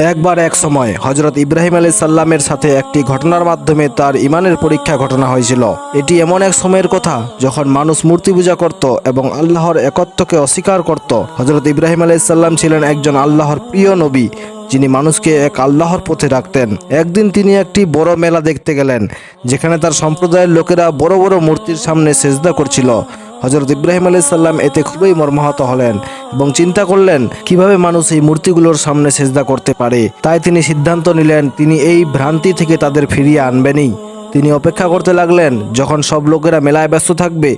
একবার এক সময় হজরত ইব্রাহিম আলাইহিস সালামের সাথে একটি ঘটনার মাধ্যমে তার ইমানের পরীক্ষা ঘটনা হয়েছিল। এটি এমন এক সময়ের কথা যখন মানুষ মূর্তি পূজা করত এবং আল্লাহর একত্বকে অস্বীকার করত। হজরত ইব্রাহিম আলাইহিস সালাম ছিলেন একজন আল্লাহর প্রিয় নবী, যিনি মানুষকে এক আল্লাহর পথে ডাকতেন। একদিন তিনি একটি বড় মেলা দেখতে গেলেন, যেখানে তার সম্প্রদায়ের লোকেরা বড় বড় মূর্তির সামনে সেজদা করছিল। হজরত ইব্রাহিম আলাইহিস সালাম এতে খুবই মর্মাহত হলেন এবং চিন্তা করলেন কিভাবে মানুষ এই মূর্তিগুলোর সামনে সেজদা করতে পারে। তাই তিনি সিদ্ধান্ত নিলেন তিনি এই ভ্রান্তি থেকে তাদের ফিরিয়ে আনবেনই। তিনি অপেক্ষা করতে লাগলেন যখন সব লোকেরা মেলায় ব্যস্ত থাকবে।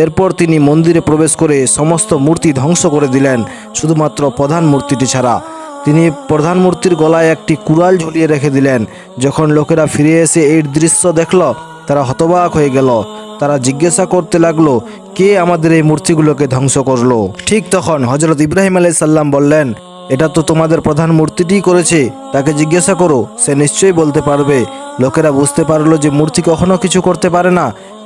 এরপর তিনি মন্দিরে প্রবেশ করে সমস্ত মূর্তি ধ্বংস করে দিলেন, শুধুমাত্র প্রধান মূর্তিটি ছাড়া। তিনি প্রধান মূর্তির গলায় একটি কুড়াল ঝুলিয়ে রেখে দিলেন। যখন লোকেরা ফিরে এসে এই দৃশ্য দেখল, তারা হতবাক হয়ে গেল। তারা জিজ্ঞাসা করতে লাগলো, কে আমাদের এই মূর্তিগুলোকে ধ্বংস করলো? ঠিক তখন হজরত ইব্রাহিম আলাইহিস সালাম বললেন, এটা তো তোমাদের প্রধান মূর্তিটিই করেছে, তাকে জিজ্ঞাসা করো, সে নিশ্চয়ই বলতে পারবে। লোকেরা বুঝতে পারলো যে মূর্তি কখনো কিছু করতে পারে না।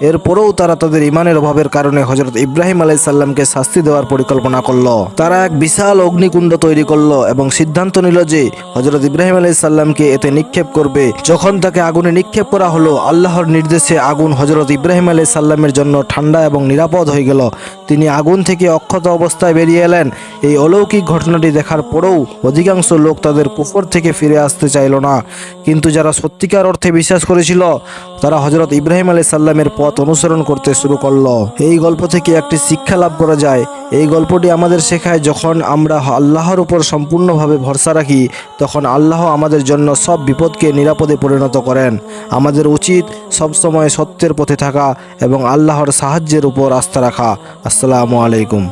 এরপরেও তারা তাদের ইমানের অভাবের কারণে হজরত ইব্রাহিম আলাইহিস সালামকে শাস্তি দেওয়ার পরিকল্পনা করলো। তারা এক বিশাল অগ্নিকুণ্ড তৈরি করলো এবং সিদ্ধান্ত নিল যে হজরত ইব্রাহিম আলাইহিস সালামকে এতে নিক্ষেপ করবে। যখন তাকে আগুনে নিক্ষেপ করা হলো, আল্লাহর নির্দেশে আগুন হজরত ইব্রাহিম আলাইহিস সালামের জন্য ঠান্ডা এবং নিরাপদ হয়ে গেল। তিনি আগুন থেকে অক্ষত অবস্থায় বেরিয়ে এলেন। এই অলৌকিক ঘটনাটি দেখার পরেও অধিকাংশ লোক তাদের কুফর থেকে ফিরে আসতে চাইল না, কিন্তু যারা সত্যিকার অর্থে বিশ্বাস করেছিল তারা হজরত ইব্রাহিম আলাইহিস সালামের পথ অনুসরণ করতে শুরু করলো। এই গল্প থেকে একটি শিক্ষা লাভ করা যায়। এই গল্পটি আমাদের শেখায়, যখন আমরা আল্লাহর উপর সম্পূর্ণভাবে ভরসা রাখি, তখন আল্লাহ আমাদের জন্য সব বিপদকে নিরাপদে পরিণত করেন। আমাদের উচিত সবসময় সত্যের পথে থাকা এবং আল্লাহর সাহায্যের উপর আস্থা রাখা। আসসালামু আলাইকুম।